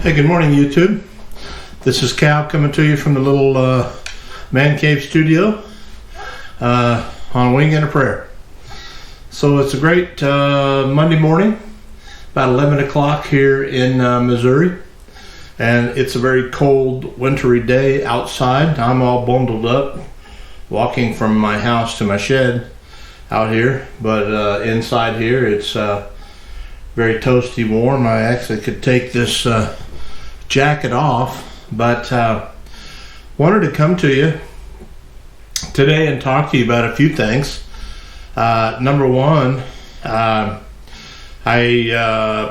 Hey, good morning, YouTube. This is Cal coming to you from the little man cave studio on Wing and a Prayer. So it's a great Monday morning, about 11 o'clock here in Missouri, and it's a very cold, wintry day outside. I'm all bundled up, walking from my house to my shed out here, but inside here it's very toasty warm. I actually could take this jacket off, but wanted to come to you today and talk to you about a few things. Number one, I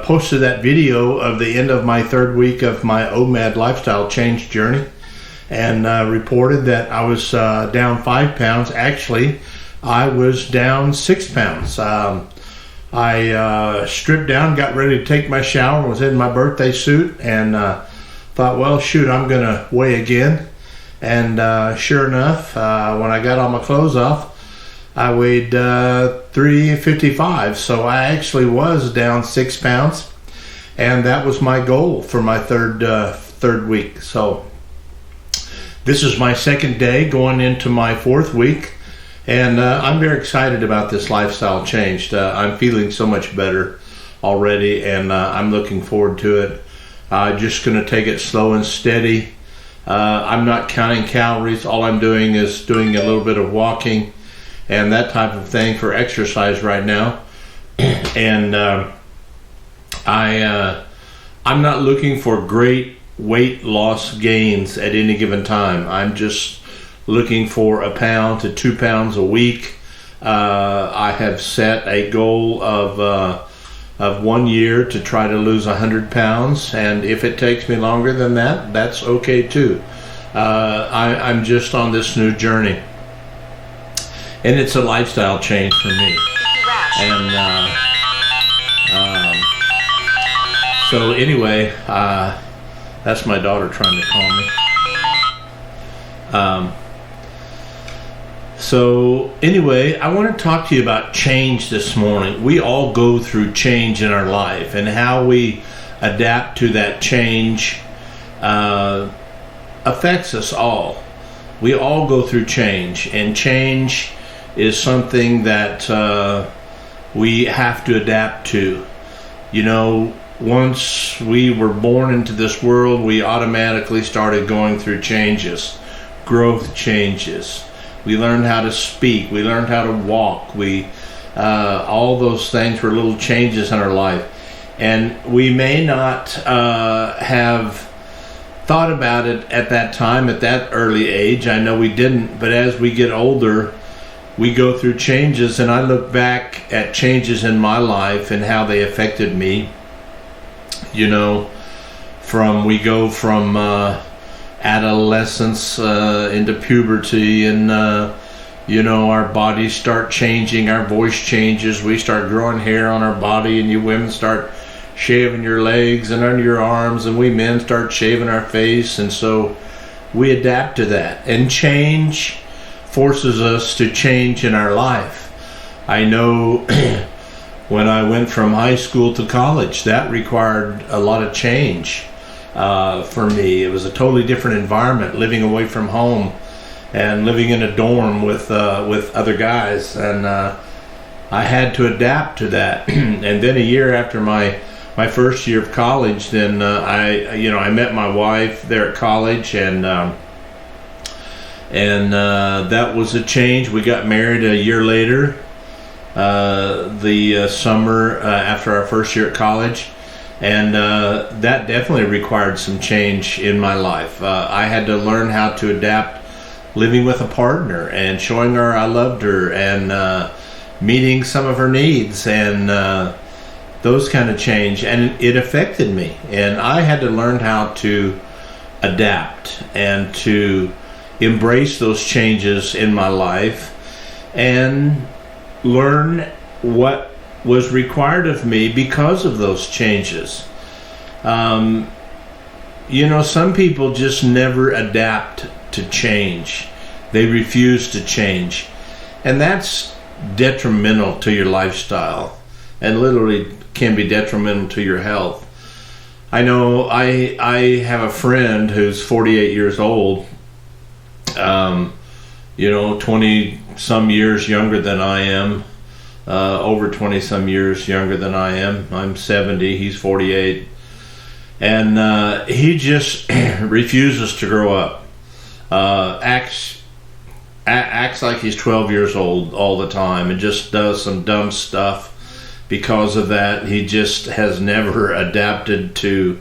posted that video of the end of my third week of my OMAD lifestyle change journey, and reported that I was down 5 pounds. Actually, I was down 6 pounds. I stripped down, got ready to take my shower, was in my birthday suit, and thought, well, shoot, I'm going to weigh again. And sure enough, when I got all my clothes off, I weighed 355. So I actually was down 6 pounds, and that was my goal for my third week. So this is my second day going into my fourth week. And I'm very excited about this lifestyle change. I'm feeling so much better already, and I'm looking forward to it. Just going to take it slow and steady. I'm not counting calories. All I'm doing is doing a little bit of walking and that type of thing for exercise right now. And I'm not looking for great weight loss gains at any given time. I'm just looking for 1 pound to 2 pounds a week. I have set a goal of 1 year to try to lose 100 pounds, and if it takes me longer than that, that's okay too. I'm just on this new journey, and it's a lifestyle change for me. And so anyway, that's my daughter trying to call me. So anyway, I want to talk to you about change this morning. We all go through change in our life, and how we adapt to that change affects us all. We all go through change, and change is something that we have to adapt to. You know, once we were born into this world, we automatically started going through changes, growth changes. We learned how to speak. We learned how to walk. All those things were little changes in our life. And we may not have thought about it at that time, at that early age. I know we didn't. But as we get older, we go through changes. And I look back at changes in my life and how they affected me. You know, we go from adolescence into puberty, and our bodies start changing, our voice changes, we start growing hair on our body, and you women start shaving your legs and under your arms, and we men start shaving our face. And so we adapt to that, and change forces us to change in our life. I know when I went from high school to college, that required a lot of change. For me, it was a totally different environment, living away from home and living in a dorm with other guys, and I had to adapt to that. And then a year after my first year of college, then I met my wife there at college, and that was a change. We got married a year later, the summer after our first year at college. And that definitely required some change in my life. I had to learn how to adapt living with a partner and showing her I loved her, and meeting some of her needs, and those kind of change. And it affected me. And I had to learn how to adapt and to embrace those changes in my life, and learn what was required of me because of those changes. Some people just never adapt to change. They refuse to change. And that's detrimental to your lifestyle, and literally can be detrimental to your health. I know I have a friend who's 48 years old, 20 some years younger than I am, over 20 some years younger than I am. I'm 70, he's 48. And he just refuses to grow up. Acts like he's 12 years old all the time and just does some dumb stuff. Because of that, he just has never adapted to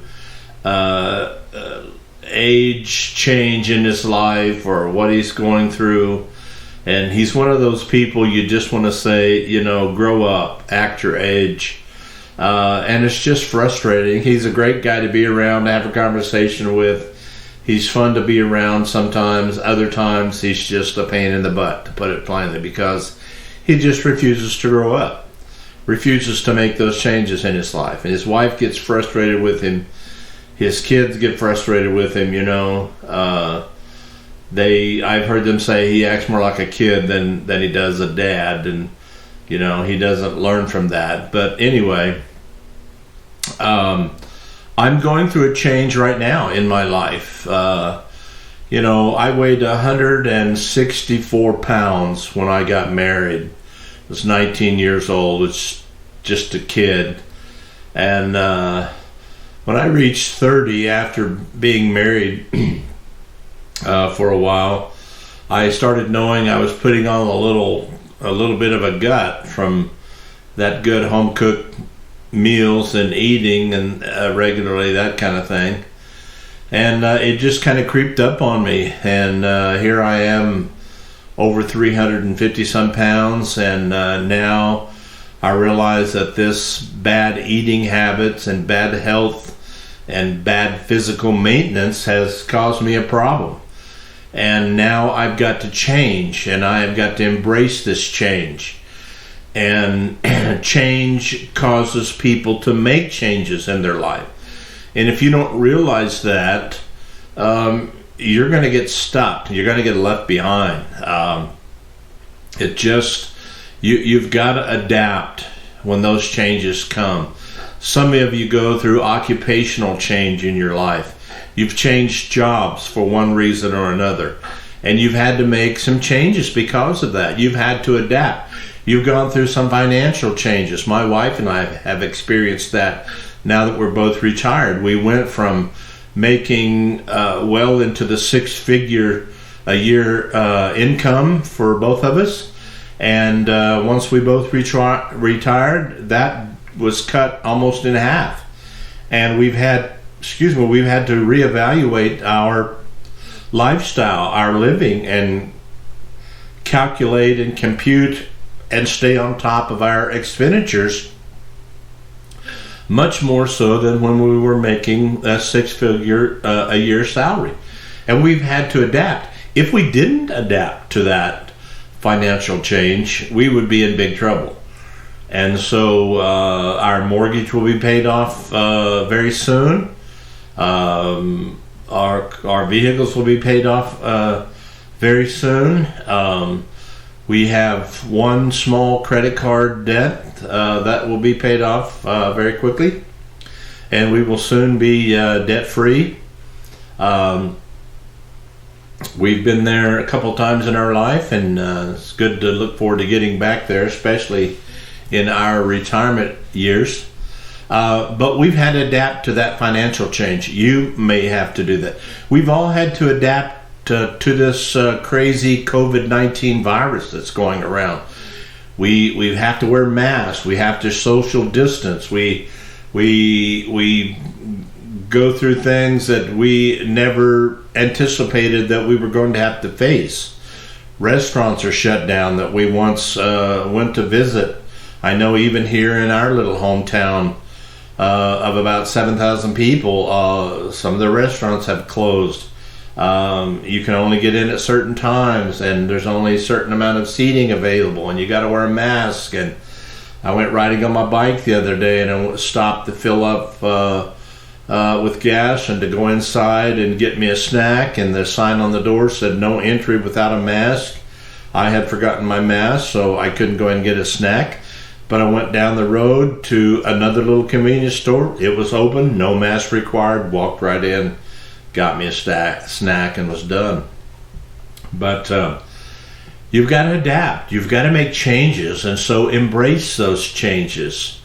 age change in his life or what he's going through. And he's one of those people you just want to say, grow up, act your age. And it's just frustrating. He's a great guy to be around, to have a conversation with. He's fun to be around sometimes. Other times, he's just a pain in the butt, to put it plainly, because he just refuses to grow up. Refuses to make those changes in his life, and his wife gets frustrated with him. His kids get frustrated with him. I've heard them say he acts more like a kid than he does a dad, and he doesn't learn from that. But anyway, I'm going through a change right now in my life. I weighed 164 pounds when I got married. I was 19 years old. It's just a kid. And when I reached 30, after being married for a while, I started knowing I was putting on a little bit of a gut from that good home cooked meals and eating and regularly, that kind of thing. And it just kind of creeped up on me. And here I am, over 350 some pounds, and now I realize that this bad eating habits and bad health and bad physical maintenance has caused me a problem. And now I've got to change, and I have got to embrace this change. And change causes people to make changes in their life. And if you don't realize that, you're going to get stuck. You're going to get left behind. You've got to adapt when those changes come. Some of you go through occupational change in your life. You've changed jobs for one reason or another, and you've had to make some changes because of that. You've had to adapt. You've gone through some financial changes. My wife and I have experienced that now that we're both retired. We went from making well into the six-figure a year income for both of us, and once we both retired, that was cut almost in half. And we've had to reevaluate our lifestyle, our living, and calculate and compute and stay on top of our expenditures, much more so than when we were making a six-figure a year salary. And we've had to adapt. If we didn't adapt to that financial change, we would be in big trouble. And so our mortgage will be paid off very soon. Our vehicles will be paid off very soon. We have one small credit card debt that will be paid off very quickly, and we will soon be debt-free. We've been there a couple times in our life, and it's good to look forward to getting back there, especially in our retirement years. But we've had to adapt to that financial change. You may have to do that. We've all had to adapt to this crazy COVID-19 virus that's going around. We have to wear masks. We have to social distance. We go through things that we never anticipated that we were going to have to face. Restaurants are shut down that we once went to visit. I know even here in our little hometown of about 7,000 people, some of the restaurants have closed. You can only get in at certain times, and there's only a certain amount of seating available, and you got to wear a mask. And I went riding on my bike the other day, and I stopped to fill up with gas and to go inside and get me a snack, and the sign on the door said no entry without a mask. I had forgotten my mask, so I couldn't go and get a snack. But I went down the road to another little convenience store. It was open, no mask required. Walked right in, got me a snack, and was done. But you've got to adapt. You've got to make changes, and so embrace those changes.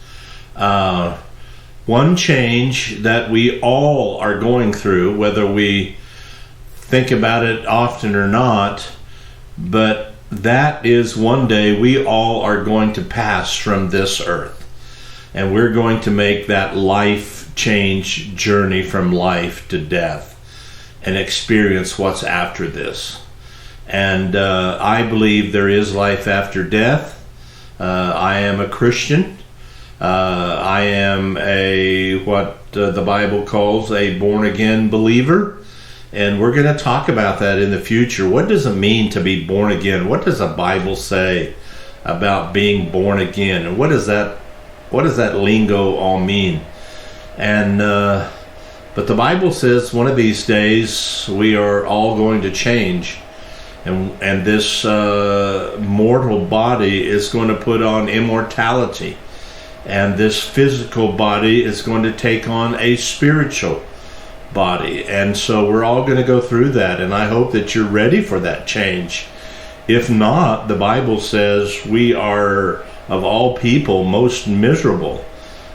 One change that we all are going through, whether we think about it often or not, but that is one day we all are going to pass from this earth, and we're going to make that life change journey from life to death and experience what's after this. And I believe there is life after death. I am a Christian. I am what the Bible calls a born-again believer. And we're going to talk about that in the future. What does it mean to be born again? What does the Bible say about being born again? And what does that lingo all mean? And but the Bible says one of these days we are all going to change. And this mortal body is going to put on immortality. And this physical body is going to take on a spiritual body. And so we're all going to go through that. And I hope that you're ready for that change. If not, the Bible says we are, of all people, most miserable.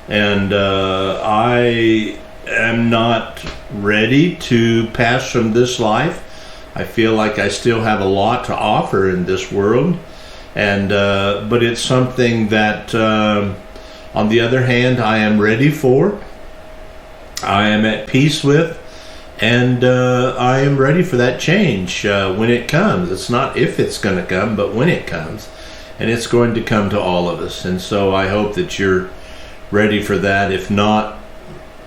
And I am not ready to pass from this life. I feel like I still have a lot to offer in this world, and but it's something that, on the other hand, I am ready for. I am at peace with, and I am ready for that change when it comes. It's not if it's going to come, but when it comes, and it's going to come to all of us. And so I hope that you're ready for that. If not,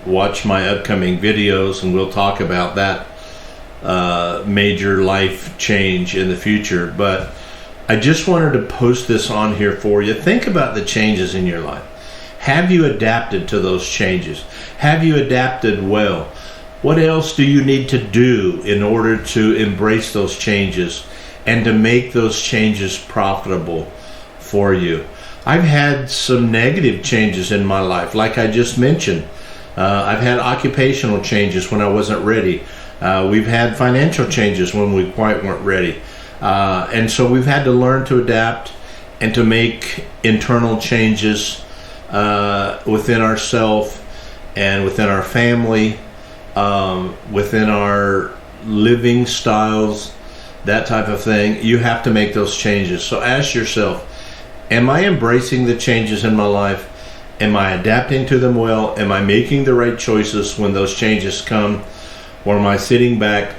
watch my upcoming videos, and we'll talk about that major life change in the future. But I just wanted to post this on here for you. Think about the changes in your life. Have you adapted to those changes? Have you adapted well? What else do you need to do in order to embrace those changes and to make those changes profitable for you? I've had some negative changes in my life, like I just mentioned. I've had occupational changes when I wasn't ready. We've had financial changes when we quite weren't ready. And so we've had to learn to adapt and to make internal changes within ourselves and within our family, within our living styles, that type of thing. You have to make those changes. So ask yourself, am I embracing the changes in my life? Am I adapting to them well? Am I making the right choices when those changes come? Or am I sitting back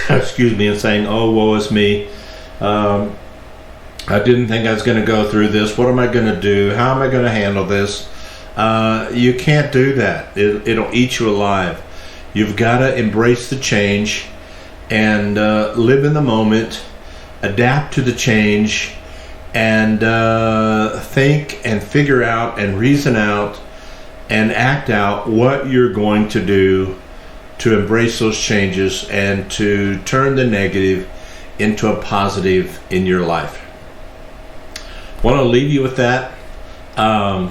excuse me, and saying, oh, woe is me, I didn't think I was going to go through this. What am I going to do? How am I going to handle this? You can't do that. It'll eat you alive. You've got to embrace the change and live in the moment, adapt to the change, and think and figure out and reason out and act out what you're going to do to embrace those changes and to turn the negative into a positive in your life. I want to leave you with that.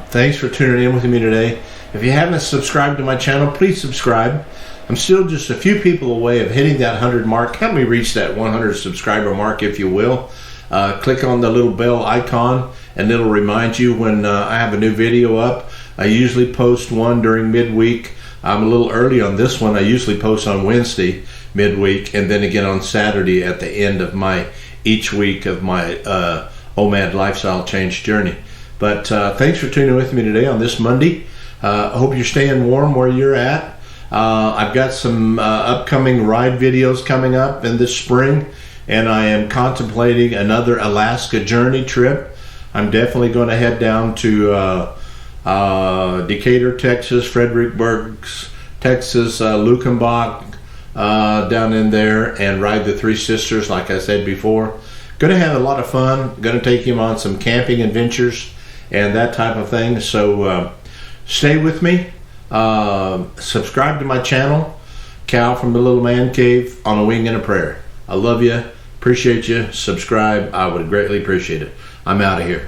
Thanks for tuning in with me today. If you haven't subscribed to my channel, please subscribe. I'm still just a few people away of hitting that 100 mark. Help me reach that 100 subscriber mark, if you will. Click on the little bell icon and it'll remind you when I have a new video up. I usually post one during midweek. I'm a little early on this one. I usually post on Wednesday midweek, and then again on Saturday at the end of each week of my OMAD lifestyle change journey. But thanks for tuning with me today on this Monday. I hope you're staying warm where you're at. I've got some upcoming ride videos coming up in this spring, and I am contemplating another Alaska journey trip. I'm definitely going to head down to Decatur, Texas, Fredericksburg, Texas, Luckenbach, down in there, and ride the Three Sisters, like I said before. Going to have a lot of fun. Going to take him on some camping adventures and that type of thing. So stay with me. Subscribe to my channel, Cal from the Little Man Cave, on a Wing and a Prayer. I love you. Appreciate you. Subscribe. I would greatly appreciate it. I'm out of here.